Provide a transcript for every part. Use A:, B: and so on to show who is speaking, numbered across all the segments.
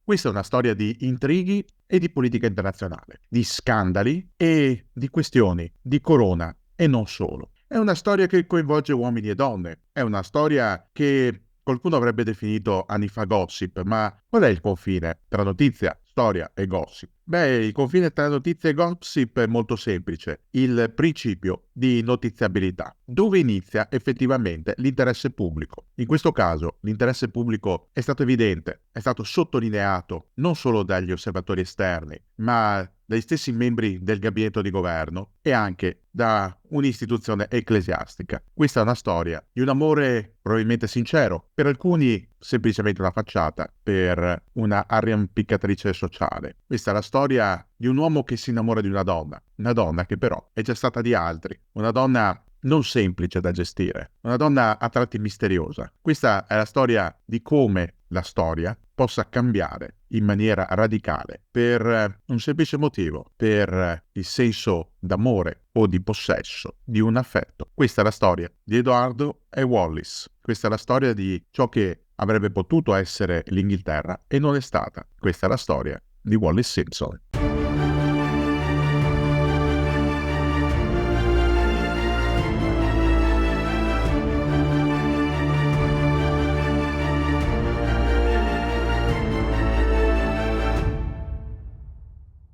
A: Questa è una storia di intrighi e di politica internazionale, di scandali e di questioni di corona e non solo. È una storia che coinvolge uomini e donne, è una storia che qualcuno avrebbe definito anni fa gossip, ma qual è il confine tra notizia, storia e gossip? Beh, il confine tra notizia e gossip è molto semplice, il principio di notiziabilità, dove inizia effettivamente l'interesse pubblico. In questo caso l'interesse pubblico è stato evidente, è stato sottolineato non solo dagli osservatori esterni, ma dagli stessi membri del gabinetto di governo e anche da un'istituzione ecclesiastica. Questa è una storia di un amore probabilmente sincero, per alcuni semplicemente una facciata, per una arrampicatrice sociale. Questa è la storia di un uomo che si innamora di una donna che però è già stata di altri, una donna non semplice da gestire, una donna a tratti misteriosa. Questa è la storia di come la storia possa cambiare in maniera radicale per un semplice motivo, per il senso d'amore o di possesso di un affetto. Questa è la storia di Edoardo e Wallis. Questa è la storia di ciò che avrebbe potuto essere l'Inghilterra e non è stata. Questa è la storia di Wallis Simpson.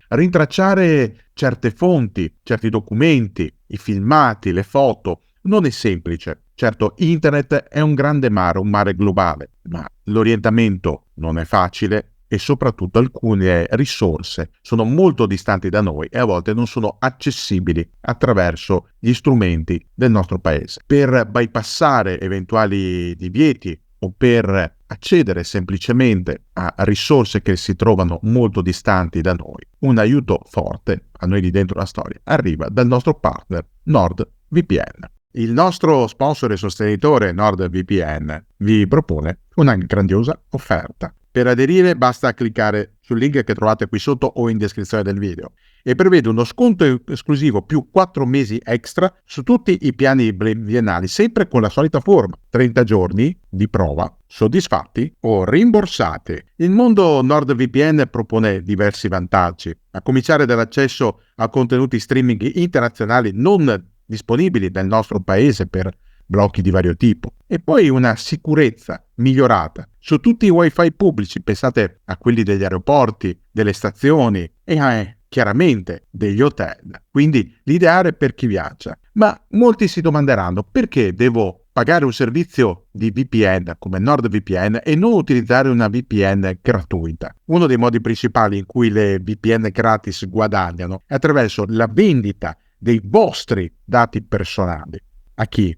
A: Rintracciare certe fonti, certi documenti, i filmati, le foto, non è semplice. Certo, internet è un grande mare, un mare globale, ma l'orientamento non è facile e soprattutto alcune risorse sono molto distanti da noi e a volte non sono accessibili attraverso gli strumenti del nostro paese. Per bypassare eventuali divieti o per accedere semplicemente a risorse che si trovano molto distanti da noi, un aiuto forte a noi di dentro la storia arriva dal nostro partner NordVPN. Il nostro sponsor e sostenitore NordVPN vi propone una grandiosa offerta. Per aderire basta cliccare sul link che trovate qui sotto o in descrizione del video e prevede uno sconto esclusivo più 4 mesi extra su tutti i piani biennali, sempre con la solita forma: 30 giorni di prova, soddisfatti o rimborsati. Il mondo NordVPN propone diversi vantaggi, a cominciare dall'accesso a contenuti streaming internazionali non disponibili nel nostro paese per blocchi di vario tipo, e poi una sicurezza migliorata su tutti i wifi pubblici, pensate a quelli degli aeroporti, delle stazioni e chiaramente degli hotel, quindi l'ideale per chi viaggia. Ma molti si domanderanno: perché devo pagare un servizio di VPN come NordVPN e non utilizzare una VPN gratuita? Uno dei modi principali in cui le VPN gratis guadagnano è attraverso la vendita dei vostri dati personali. A chi?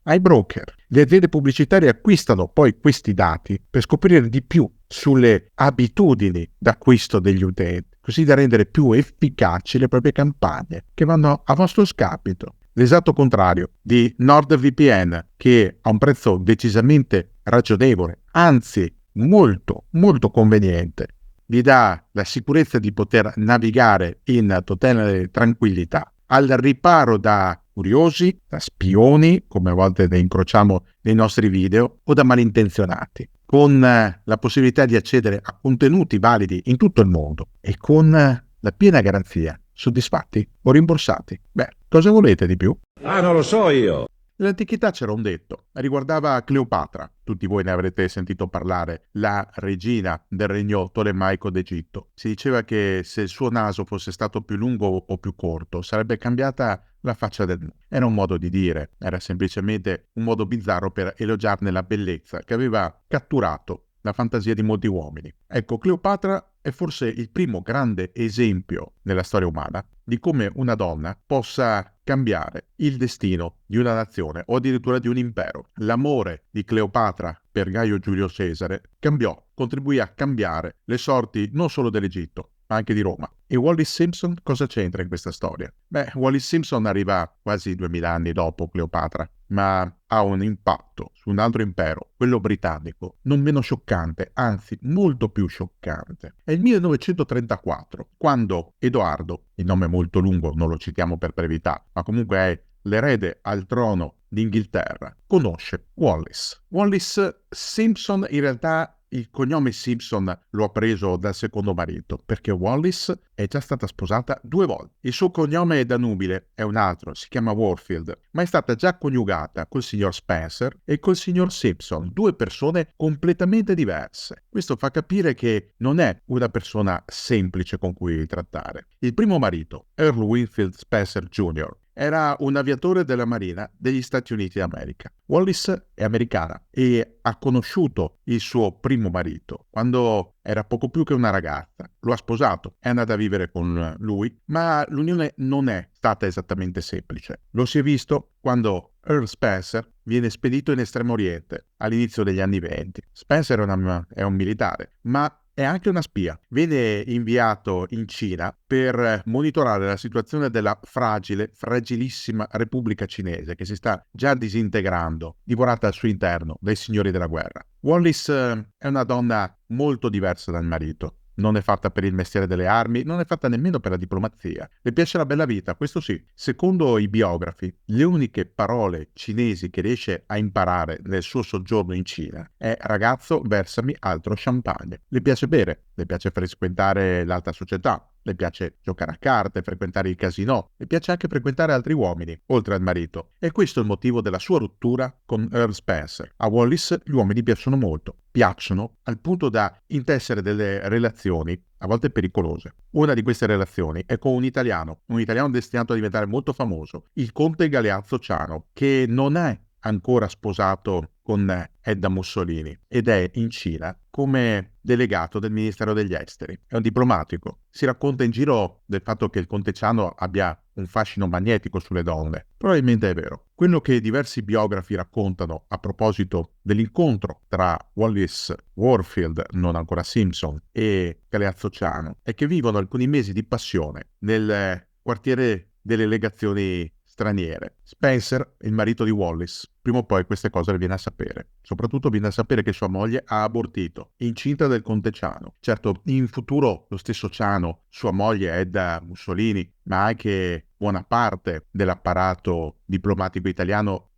A: Ai broker. Le aziende pubblicitarie acquistano poi questi dati per scoprire di più sulle abitudini d'acquisto degli utenti, così da rendere più efficaci le proprie campagne che vanno a vostro scapito. L'esatto contrario di NordVPN, che ha un prezzo decisamente ragionevole, anzi molto molto conveniente, vi dà la sicurezza di poter navigare in totale tranquillità, al riparo da curiosi, da spioni, come a volte ne incrociamo nei nostri video, o da malintenzionati, con la possibilità di accedere a contenuti validi in tutto il mondo e con la piena garanzia. Soddisfatti o rimborsati? Beh, cosa volete di più?
B: Ah, non lo so io.
A: Nell'antichità c'era un detto, riguardava Cleopatra. Tutti voi ne avrete sentito parlare, la regina del regno tolemaico d'Egitto. Si diceva che se il suo naso fosse stato più lungo o più corto, sarebbe cambiata la faccia del mondo. Era un modo di dire, era semplicemente un modo bizzarro per elogiarne la bellezza che aveva catturato la fantasia di molti uomini. Ecco, Cleopatra è forse il primo grande esempio nella storia umana di come una donna possa cambiare il destino di una nazione o addirittura di un impero. L'amore di Cleopatra per Gaio Giulio Cesare contribuì a cambiare le sorti non solo dell'Egitto, ma anche di Roma. E Wallis Simpson cosa c'entra in questa storia? Beh, Wallis Simpson arriva quasi 2000 anni dopo Cleopatra, ma ha un impatto su un altro impero, quello britannico, non meno scioccante, anzi molto più scioccante. È il 1934, quando Edoardo, il nome è molto lungo, non lo citiamo per brevità, ma comunque è l'erede al trono d'Inghilterra, conosce Wallis. Wallis Simpson in realtà il cognome Simpson lo ha preso dal secondo marito? Perché Wallis è già stata sposata 2 volte. Il suo cognome è danubile, è un altro, si chiama Warfield, ma è stata già coniugata col signor Spencer e col signor Simpson, 2 persone completamente diverse. Questo fa capire che non è una persona semplice con cui trattare. Il primo marito, Earl Winfield Spencer Jr., era un aviatore della Marina degli Stati Uniti d'America. Wallis è americana e ha conosciuto il suo primo marito quando era poco più che una ragazza. Lo ha sposato, è andata a vivere con lui, ma l'unione non è stata esattamente semplice. Lo si è visto quando Earl Spencer viene spedito in Estremo Oriente all'inizio degli anni 20. Spencer è un militare, ma è anche una spia. Viene inviato in Cina per monitorare la situazione della fragilissima Repubblica Cinese che si sta già disintegrando, divorata al suo interno dai signori della guerra. Wallis è una donna molto diversa dal marito. Non è fatta per il mestiere delle armi, non è fatta nemmeno per la diplomazia. Le piace la bella vita, questo sì. Secondo i biografi, le uniche parole cinesi che riesce a imparare nel suo soggiorno in Cina è ragazzo, versami altro champagne. Le piace bere, le piace frequentare l'alta società, le piace giocare a carte, frequentare il casinò, le piace anche frequentare altri uomini, oltre al marito. E questo è il motivo della sua rottura con Earl Spencer. A Wallis gli uomini piacciono al punto da intessere delle relazioni a volte pericolose. Una di queste relazioni è con un italiano destinato a diventare molto famoso, il conte Galeazzo Ciano, che non è ancora sposato con Edda Mussolini ed è in Cina come delegato del Ministero degli Esteri. È un diplomatico. Si racconta in giro del fatto che il conte Ciano abbia un fascino magnetico sulle donne. Probabilmente è vero. Quello che diversi biografi raccontano a proposito dell'incontro tra Wallis Warfield, non ancora Simpson, e Galeazzo Ciano è che vivono alcuni mesi di passione nel quartiere delle legazioni straniere. Spencer, il marito di Wallis, prima o poi queste cose le viene a sapere. Soprattutto viene a sapere che sua moglie ha abortito, incinta del conte Ciano. Certo, in futuro lo stesso Ciano, sua moglie Edda Mussolini, ma anche buona parte dell'apparato diplomatico italiano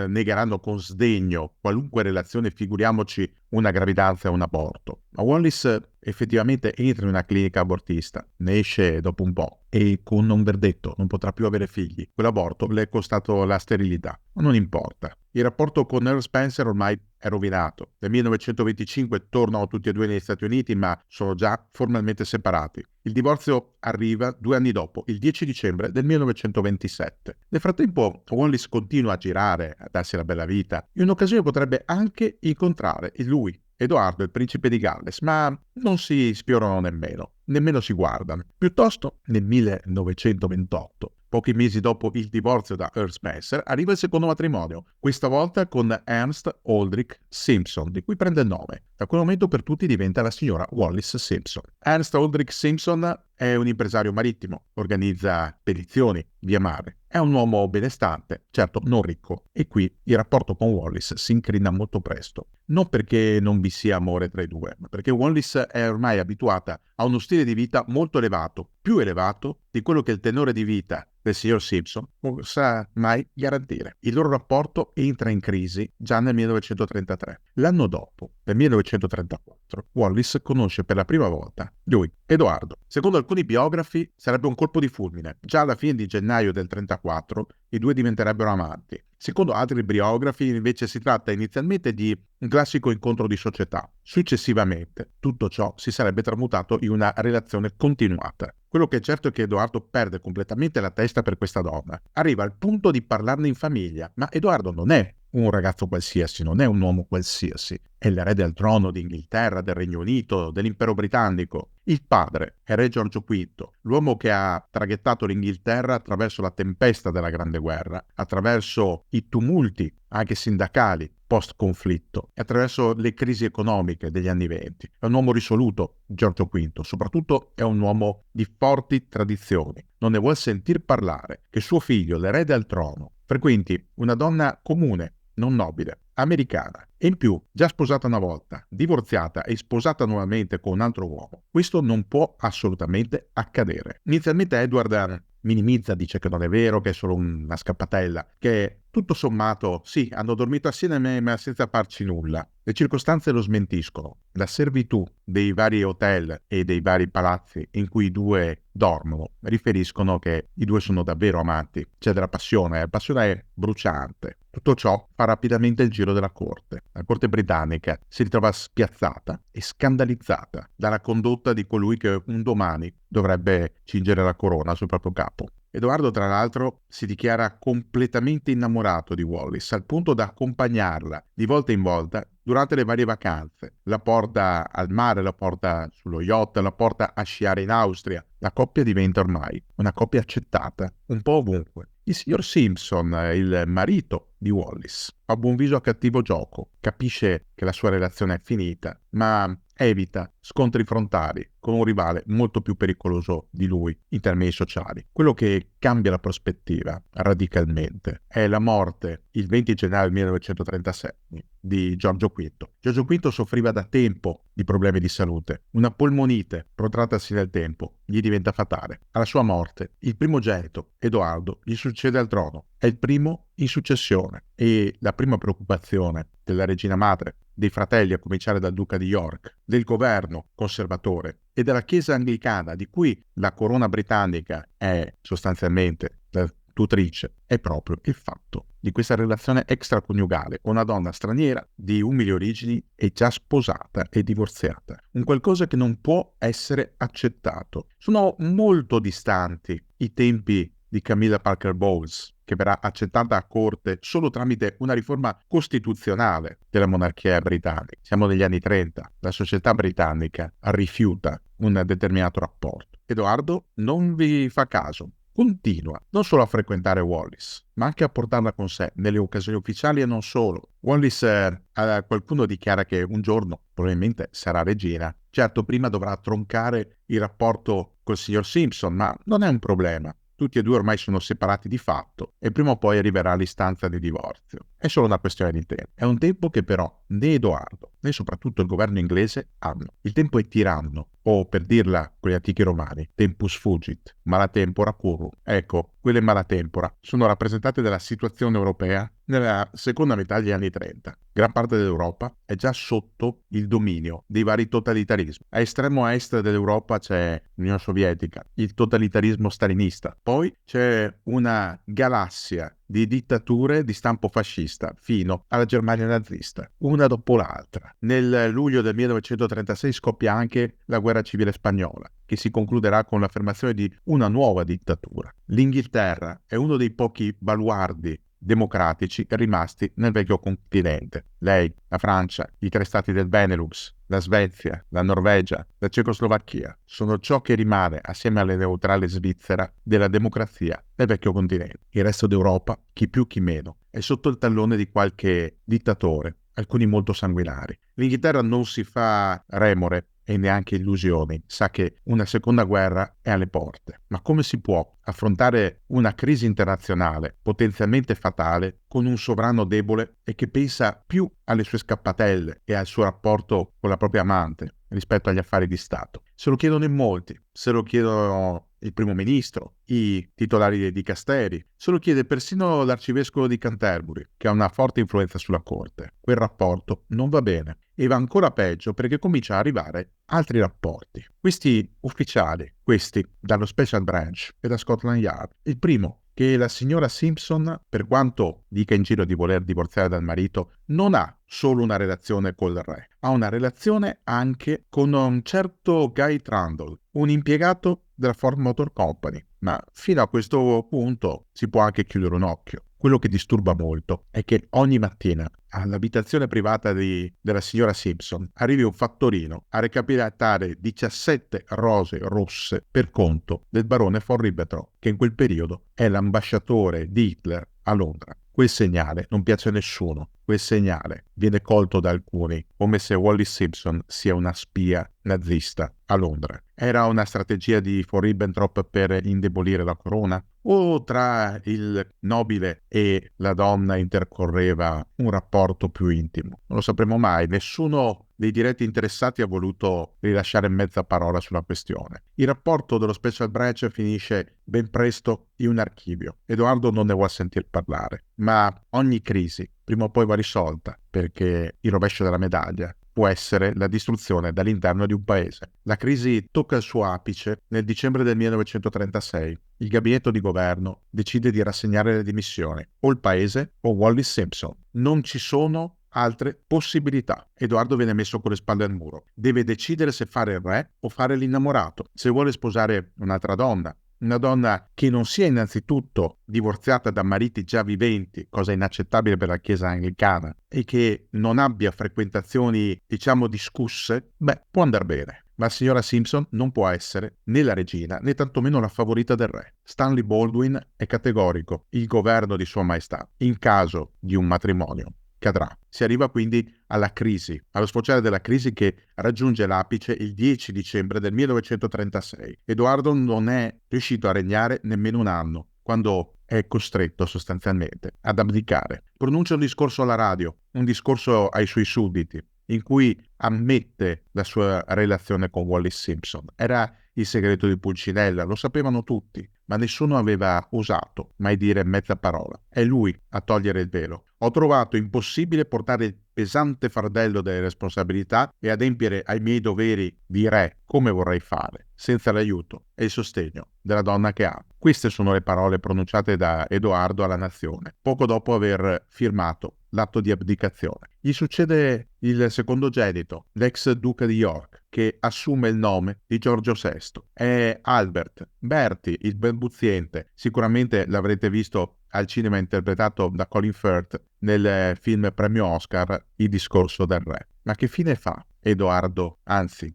A: negheranno con sdegno qualunque relazione, figuriamoci una gravidanza e un aborto. Ma Wallis effettivamente entra in una clinica abortista, ne esce dopo un po' e con un verdetto, non potrà più avere figli. Quell'aborto le è costato la sterilità, ma non importa. Il rapporto con Earl Spencer ormai è rovinato. Nel 1925 tornano tutti e due negli Stati Uniti, ma sono già formalmente separati. Il divorzio arriva 2 anni dopo, il 10 dicembre del 1927. Nel frattempo, Wallis continua a girare, a darsi la bella vita. In un'occasione potrebbe anche incontrare lui, Edoardo, il principe di Galles, ma non si sfiorano nemmeno si guardano. Piuttosto, nel 1928, pochi mesi dopo il divorzio da Earl Spencer, arriva il secondo matrimonio, questa volta con Ernst Aldrich Simpson, di cui prende il nome. Da quel momento per tutti diventa la signora Wallis Simpson. Ernst Aldrich Simpson è un impresario marittimo, organizza spedizioni via mare. È un uomo benestante, certo non ricco, e qui il rapporto con Wallis si incrina molto presto. Non perché non vi sia amore tra i due, ma perché Wallis è ormai abituata a uno stile di vita molto elevato, più elevato di quello che il tenore di vita del signor Simpson possa mai garantire. Il loro rapporto entra in crisi già nel 1933. L'anno dopo, nel 1934, Wallis conosce per la prima volta lui, Edoardo. Secondo alcuni biografi sarebbe un colpo di fulmine. Già alla fine di gennaio del 1934 i due diventerebbero amanti. Secondo altri biografi invece si tratta inizialmente di un classico incontro di società. Successivamente tutto ciò si sarebbe tramutato in una relazione continuata. Quello che è certo è che Edoardo perde completamente la testa per questa donna. Arriva al punto di parlarne in famiglia, ma Edoardo non è un ragazzo qualsiasi, non è un uomo qualsiasi. È l'erede al trono d'Inghilterra, del Regno Unito, dell'Impero Britannico. Il padre è Re Giorgio V, l'uomo che ha traghettato l'Inghilterra attraverso la tempesta della Grande Guerra, attraverso i tumulti anche sindacali post-conflitto e attraverso le crisi economiche degli anni '20. È un uomo risoluto, Giorgio V, soprattutto è un uomo di forti tradizioni. Non ne vuol sentir parlare che suo figlio, l'erede al trono, frequenti una donna comune, non nobile, americana, e in più già sposata una volta, divorziata e sposata nuovamente con un altro uomo. Questo non può assolutamente accadere. Inizialmente Edward minimizza, dice che non è vero, che è solo una scappatella, che Tutto sommato, sì, hanno dormito assieme ma senza farci nulla. Le circostanze lo smentiscono. La servitù dei vari hotel e dei vari palazzi in cui i due dormono riferiscono che i due sono davvero amanti. C'è della passione, la passione è bruciante. Tutto ciò fa rapidamente il giro della corte. La corte britannica si ritrova spiazzata e scandalizzata dalla condotta di colui che un domani dovrebbe cingere la corona sul proprio capo. Edoardo, tra l'altro, si dichiara completamente innamorato di Wallis, al punto da accompagnarla di volta in volta durante le varie vacanze. La porta al mare, la porta sullo yacht, la porta a sciare in Austria. La coppia diventa ormai una coppia accettata, un po' ovunque. Il signor Simpson, il marito di Wallis, fa buon viso a cattivo gioco, capisce che la sua relazione è finita, ma evita scontri frontali con un rivale molto più pericoloso di lui in termini sociali. Quello che cambia la prospettiva radicalmente è la morte il 20 gennaio 1936 di Giorgio V. Giorgio V soffriva da tempo di problemi di salute. Una polmonite protrattasi nel tempo gli diventa fatale. Alla sua morte, il primogenito, Edoardo, gli succede al trono. È il primo in successione e la prima preoccupazione della regina madre, dei fratelli a cominciare dal duca di York, del governo conservatore e della chiesa anglicana di cui la corona britannica è sostanzialmente la tutrice, è proprio il fatto di questa relazione extraconiugale con una donna straniera di umili origini e già sposata e divorziata. Un qualcosa che non può essere accettato. Sono molto distanti i tempi di Camilla Parker Bowles, che verrà accettata a corte solo tramite una riforma costituzionale della monarchia britannica. Siamo negli anni 30, la società britannica rifiuta un determinato rapporto. Edoardo non vi fa caso, continua non solo a frequentare Wallis, ma anche a portarla con sé nelle occasioni ufficiali e non solo. Wallis, qualcuno dichiara che un giorno probabilmente sarà regina. Certo, prima dovrà troncare il rapporto col signor Simpson, ma non è un problema. Tutti e due ormai sono separati di fatto e prima o poi arriverà l'istanza di divorzio. È solo una questione di tempo. È un tempo che però né Edoardo né soprattutto il governo inglese hanno. Il tempo è tiranno, o per dirla con gli antichi romani, tempus fugit, malatempora curru. Ecco, quelle malatempora sono rappresentate dalla situazione europea nella seconda metà degli anni 30. Gran parte dell'Europa è già sotto il dominio dei vari totalitarismi. A estremo est dell'Europa c'è l'Unione Sovietica, il totalitarismo stalinista. Poi c'è una galassia di dittature di stampo fascista fino alla Germania nazista, una dopo l'altra. Nel luglio del 1936 scoppia anche la guerra civile spagnola, che si concluderà con l'affermazione di una nuova dittatura. L'Inghilterra è uno dei pochi baluardi democratici rimasti nel vecchio continente. Lei, la Francia, i tre stati del Benelux, la Svezia, la Norvegia, la Cecoslovacchia sono ciò che rimane, assieme alla neutrale Svizzera, della democrazia nel vecchio continente. Il resto d'Europa, chi più chi meno, è sotto il tallone di qualche dittatore, alcuni molto sanguinari. L'Inghilterra non si fa remore e neanche illusioni, sa che una seconda guerra è alle porte. Ma come si può affrontare una crisi internazionale potenzialmente fatale con un sovrano debole e che pensa più alle sue scappatelle e al suo rapporto con la propria amante rispetto agli affari di Stato? Se lo chiedono in molti, se lo chiedono il primo ministro, i titolari dei dicasteri, se lo chiede persino l'arcivescovo di Canterbury, che ha una forte influenza sulla corte. Quel rapporto non va bene e va ancora peggio perché comincia a arrivare altri rapporti. Questi ufficiali, questi dallo Special Branch e da Scotland Yard. Il primo, che la signora Simpson, per quanto dica in giro di voler divorziare dal marito, non ha solo una relazione col re, ha una relazione anche con un certo Guy Trundle, un impiegato della Ford Motor Company. Ma fino a questo punto si può anche chiudere un occhio. Quello che disturba molto è che ogni mattina all'abitazione privata della signora Simpson arrivi un fattorino a recapitare 17 rose rosse per conto del barone von Ribbentrop, che in quel periodo è l'ambasciatore di Hitler a Londra. Quel segnale non piace a nessuno. Quel segnale viene colto da alcuni come se Wallis Simpson sia una spia nazista a Londra. Era una strategia di von Ribbentrop per indebolire la corona? O tra il nobile e la donna intercorreva un rapporto più intimo? Non lo sapremo mai. Nessuno dei diretti interessati ha voluto rilasciare mezza parola sulla questione. Il rapporto dello Special Branch finisce ben presto in un archivio. Edoardo non ne vuole sentir parlare, ma ogni crisi prima o poi va risolta, perché il rovescio della medaglia può essere la distruzione dall'interno di un paese. La crisi tocca il suo apice nel dicembre del 1936. Il gabinetto di governo decide di rassegnare le dimissioni, o il paese o Wallis Simpson. Non ci sono altre possibilità. Edoardo viene messo con le spalle al muro. Deve decidere se fare il re o fare l'innamorato, se vuole sposare un'altra donna. Una donna che non sia innanzitutto divorziata da mariti già viventi, cosa inaccettabile per la Chiesa anglicana, e che non abbia frequentazioni, diciamo, discusse, può andar bene. Ma la signora Simpson non può essere né la regina né tantomeno la favorita del re. Stanley Baldwin è categorico: il governo di Sua Maestà, in caso di un matrimonio, cadrà. Si arriva quindi alla crisi, allo sfociare della crisi che raggiunge l'apice il 10 dicembre del 1936. Edoardo non è riuscito a regnare nemmeno un anno, quando è costretto sostanzialmente ad abdicare. Pronuncia un discorso alla radio, un discorso ai suoi sudditi, in cui ammette la sua relazione con Wallis Simpson. Era il segreto di Pulcinella, lo sapevano tutti, ma nessuno aveva osato mai dire mezza parola. È lui a togliere il velo. Ho trovato impossibile portare il pesante fardello delle responsabilità e adempiere ai miei doveri di re come vorrei fare, senza l'aiuto e il sostegno della donna che amo. Queste sono le parole pronunciate da Edoardo alla nazione, poco dopo aver firmato l'atto di abdicazione. Gli succede il secondogenito, l'ex duca di York, che assume il nome di Giorgio VI. È Albert Berti, il balbuziente. Sicuramente l'avrete visto al cinema interpretato da Colin Firth nel film premio Oscar Il discorso del re. Ma che fine fa Edoardo VIII,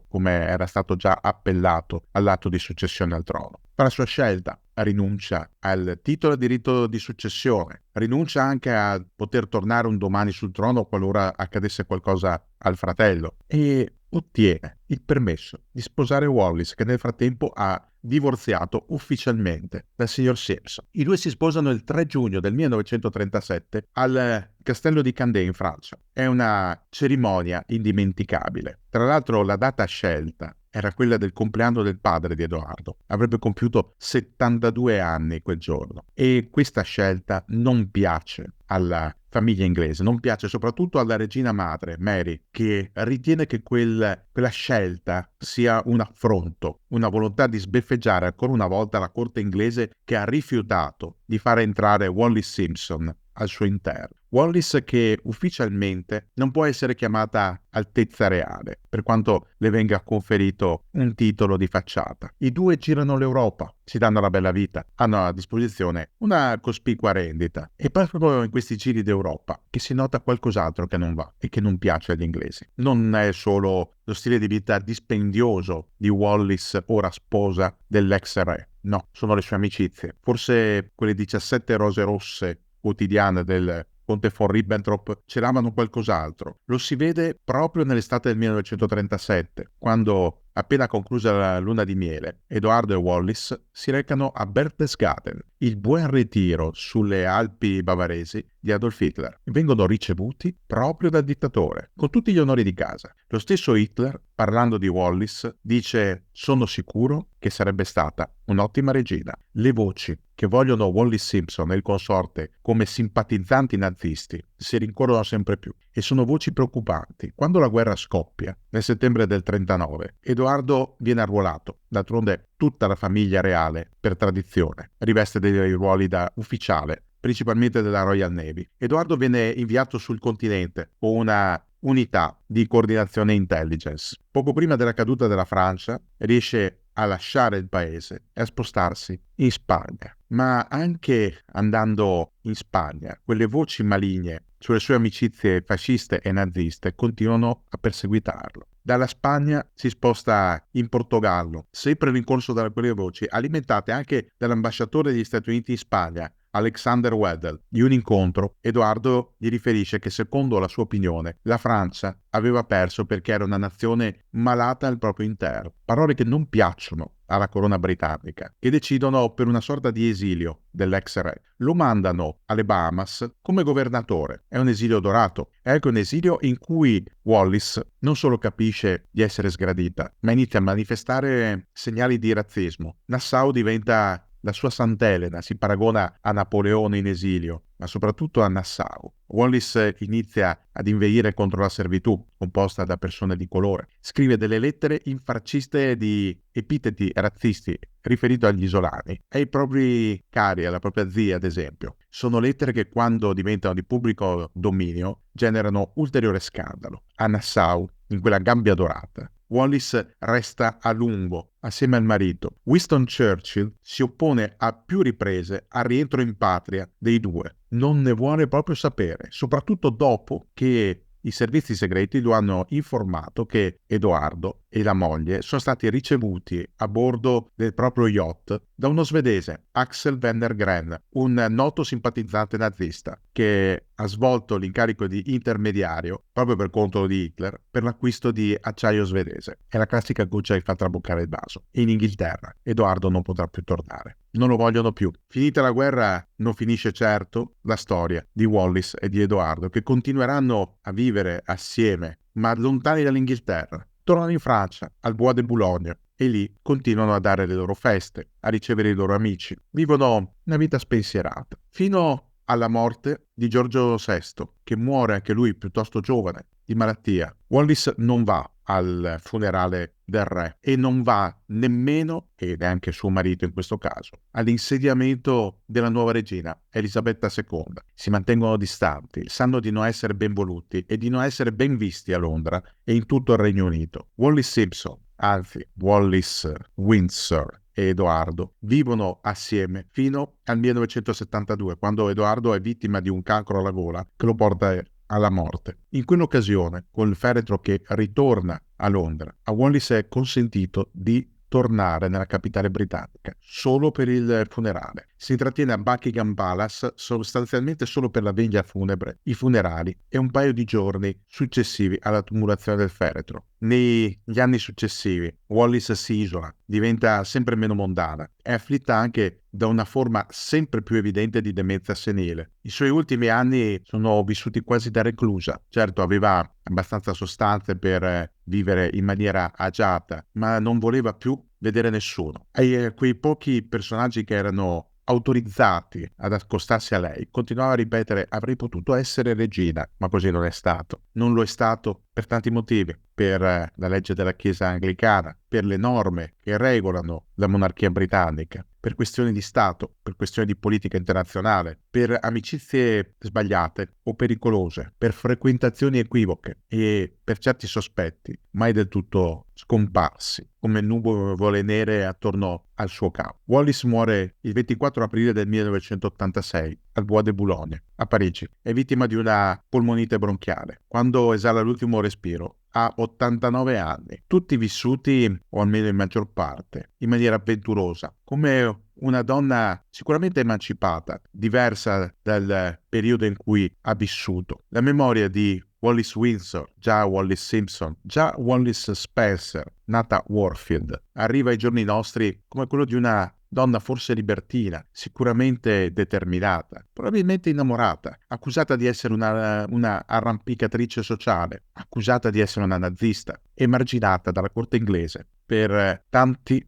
A: come era stato già appellato all'atto di successione al trono? Fa la sua scelta, rinuncia al titolo e diritto di successione, rinuncia anche a poter tornare un domani sul trono qualora accadesse qualcosa al fratello, e ottiene il permesso di sposare Wallis, che nel frattempo ha divorziato ufficialmente dal signor Simpson. I due si sposano il 3 giugno del 1937 al Castello di Candé in Francia. È una cerimonia indimenticabile. Tra l'altro la data scelta era quella del compleanno del padre di Edoardo. Avrebbe compiuto 72 anni quel giorno. E questa scelta non piace alla famiglia inglese, non piace soprattutto alla regina madre, Mary, che ritiene che quella scelta sia un affronto, una volontà di sbeffeggiare ancora una volta la corte inglese, che ha rifiutato di far entrare Wallis Simpson al suo interno. Wallis, che ufficialmente non può essere chiamata Altezza Reale, per quanto le venga conferito un titolo di facciata. I due girano l'Europa, si danno la bella vita, hanno a disposizione una cospicua rendita, e proprio in questi giri d'Europa che si nota qualcos'altro che non va e che non piace agli inglesi. Non è solo lo stile di vita dispendioso di Wallis, ora sposa dell'ex re. No, sono le sue amicizie. Forse quelle 17 rose rosse quotidiane del conte von Ribbentrop celavano qualcos'altro. Lo si vede proprio nell'estate del 1937, quando, appena conclusa la luna di miele, Edoardo e Wallis si recano a Berchtesgaden, il buon ritiro sulle Alpi bavaresi di Adolf Hitler. Vengono ricevuti proprio dal dittatore, con tutti gli onori di casa. Lo stesso Hitler, parlando di Wallis, dice: «Sono sicuro che sarebbe stata un'ottima regina». Le voci che vogliono Wallis Simpson e il consorte come simpatizzanti nazisti si rincorrono sempre più, e sono voci preoccupanti. Quando la guerra scoppia, nel settembre del 39, Edoardo viene arruolato. D'altronde tutta la famiglia reale, per tradizione, riveste dei ruoli da ufficiale, principalmente della Royal Navy. Edoardo viene inviato sul continente con una unità di coordinazione intelligence. Poco prima della caduta della Francia riesce a lasciare il paese e a spostarsi in Spagna. Ma anche andando in Spagna, quelle voci maligne sulle sue amicizie fasciste e naziste continuano a perseguitarlo. Dalla Spagna si sposta in Portogallo, sempre nel corso da quelle voci, alimentate anche dall'ambasciatore degli Stati Uniti in Spagna, Alexander Weddell. Di un incontro, Edoardo gli riferisce che secondo la sua opinione la Francia aveva perso perché era una nazione malata al proprio interno. Parole che non piacciono alla corona britannica, che decidono per una sorta di esilio dell'ex re. Lo mandano alle Bahamas come governatore. È un esilio dorato, è anche un esilio in cui Wallis non solo capisce di essere sgradita, ma inizia a manifestare segnali di razzismo. Nassau diventa la sua Sant'Elena, si paragona a Napoleone in esilio, ma soprattutto a Nassau. Wallis inizia ad inveire contro la servitù, composta da persone di colore. Scrive delle lettere infarciste di epiteti razzisti riferito agli isolani, ai propri cari, alla propria zia, ad esempio. Sono lettere che quando diventano di pubblico dominio generano ulteriore scandalo. A Nassau, in quella gabbia dorata, Wallis resta a lungo assieme al marito. Winston Churchill si oppone a più riprese al rientro in patria dei due. Non ne vuole proprio sapere, soprattutto dopo che i servizi segreti lo hanno informato che Edoardo e la moglie sono stati ricevuti a bordo del proprio yacht da uno svedese, Axel Wenner-Gren, un noto simpatizzante nazista che ha svolto l'incarico di intermediario proprio per conto di Hitler per l'acquisto di acciaio svedese. È la classica goccia che fa traboccare il vaso. In Inghilterra Edoardo non potrà più tornare. Non lo vogliono più. Finita la guerra non finisce certo la storia di Wallis e di Edoardo, che continueranno a vivere assieme, ma lontani dall'Inghilterra. Tornano in Francia, al Bois de Boulogne, e lì continuano a dare le loro feste, a ricevere i loro amici. Vivono una vita spensierata, fino alla morte di Giorgio VI, che muore anche lui piuttosto giovane, di malattia. Wallis non va al funerale del re e non va nemmeno, e neanche suo marito in questo caso, all'insediamento della nuova regina, Elisabetta II. Si mantengono distanti, sanno di non essere ben voluti e di non essere ben visti a Londra e in tutto il Regno Unito. Wallis Simpson, anzi Wallis Windsor e Edoardo vivono assieme fino al 1972, quando Edoardo è vittima di un cancro alla gola che lo porta alla morte. In quell'occasione, col feretro che ritorna a Londra, a Wallis è consentito di tornare nella capitale britannica solo per il funerale. Si intrattiene a Buckingham Palace sostanzialmente solo per la veglia funebre, i funerali e un paio di giorni successivi alla tumulazione del feretro. Negli anni successivi Wallis si isola, diventa sempre meno mondana, è afflitta anche da una forma sempre più evidente di demenza senile. I suoi ultimi anni sono vissuti quasi da reclusa. Certo, aveva abbastanza sostanze per vivere in maniera agiata, ma non voleva più vedere nessuno. E quei pochi personaggi che erano autorizzati ad accostarsi a lei continuava a ripetere: avrei potuto essere regina, ma così non è stato. Non lo è stato per tanti motivi, per la legge della Chiesa anglicana, per le norme che regolano la monarchia britannica, per questioni di Stato, per questioni di politica internazionale, per amicizie sbagliate o pericolose, per frequentazioni equivoche e per certi sospetti mai del tutto scomparsi, come nuvole nere attorno al suo capo. Wallis muore il 24 aprile del 1986 al Bois de Boulogne, a Parigi. È vittima di una polmonite bronchiale. Quando esala l'ultimo respiro, ha 89 anni, tutti vissuti, o almeno in maggior parte, in maniera avventurosa, come una donna sicuramente emancipata, diversa dal periodo in cui ha vissuto. La memoria di Wallis Windsor, già Wallis Simpson, già Wallis Spencer, nata Warfield, arriva ai giorni nostri come quello di una donna forse libertina, sicuramente determinata, probabilmente innamorata, accusata di essere una arrampicatrice sociale, accusata di essere una nazista, emarginata dalla corte inglese per tanti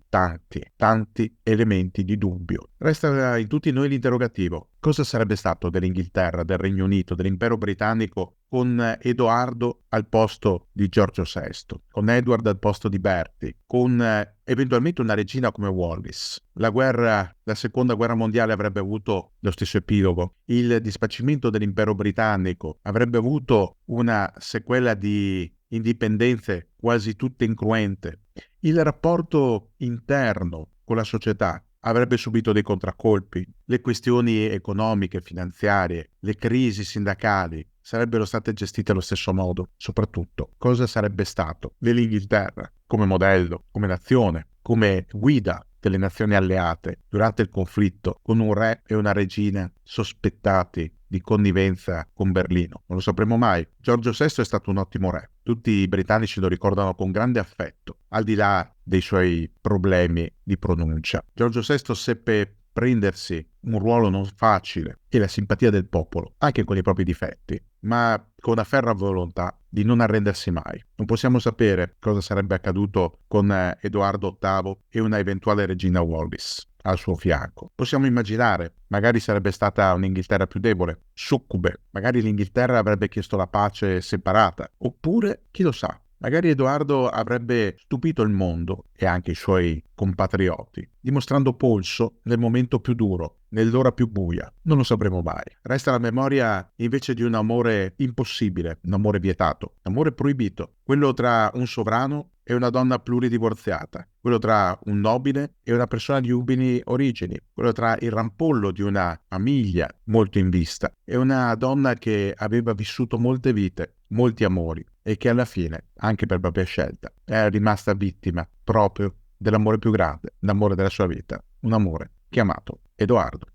A: elementi di dubbio. Resta in tutti noi l'interrogativo: cosa sarebbe stato dell'Inghilterra, del Regno Unito, dell'impero britannico con Edoardo al posto di Giorgio VI, con Edward al posto di Bertie, con eventualmente una regina come Wallis? La seconda guerra mondiale avrebbe avuto lo stesso epilogo. Il disfacimento dell'impero britannico avrebbe avuto una sequela di indipendenze quasi tutte incruente. Il rapporto interno con la società avrebbe subito dei contraccolpi. Le questioni economiche, finanziarie, le crisi sindacali sarebbero state gestite allo stesso modo. Soprattutto, cosa sarebbe stato dell'Inghilterra come modello, come nazione, come guida delle nazioni alleate durante il conflitto, con un re e una regina sospettati di connivenza con Berlino? Non lo sapremo mai. Giorgio VI è stato un ottimo re. Tutti i britannici lo ricordano con grande affetto, al di là dei suoi problemi di pronuncia. Giorgio VI seppe prendersi un ruolo non facile e la simpatia del popolo, anche con i propri difetti, ma con la ferra volontà di non arrendersi mai. Non possiamo sapere cosa sarebbe accaduto con Edoardo VIII e una eventuale regina Wallis al suo fianco. Possiamo immaginare, magari sarebbe stata un'Inghilterra più debole, succube, magari l'Inghilterra avrebbe chiesto la pace separata, oppure, chi lo sa, magari Edoardo avrebbe stupito il mondo e anche i suoi compatrioti, dimostrando polso nel momento più duro, nell'ora più buia. Non lo sapremo mai. Resta la memoria invece di un amore impossibile, un amore vietato, un amore proibito, quello tra un sovrano e una donna pluridivorziata, quello tra un nobile e una persona di umili origini, quello tra il rampollo di una famiglia molto in vista e una donna che aveva vissuto molte vite, molti amori e che alla fine, anche per propria scelta, è rimasta vittima proprio dell'amore più grande, l'amore della sua vita, un amore chiamato Edoardo.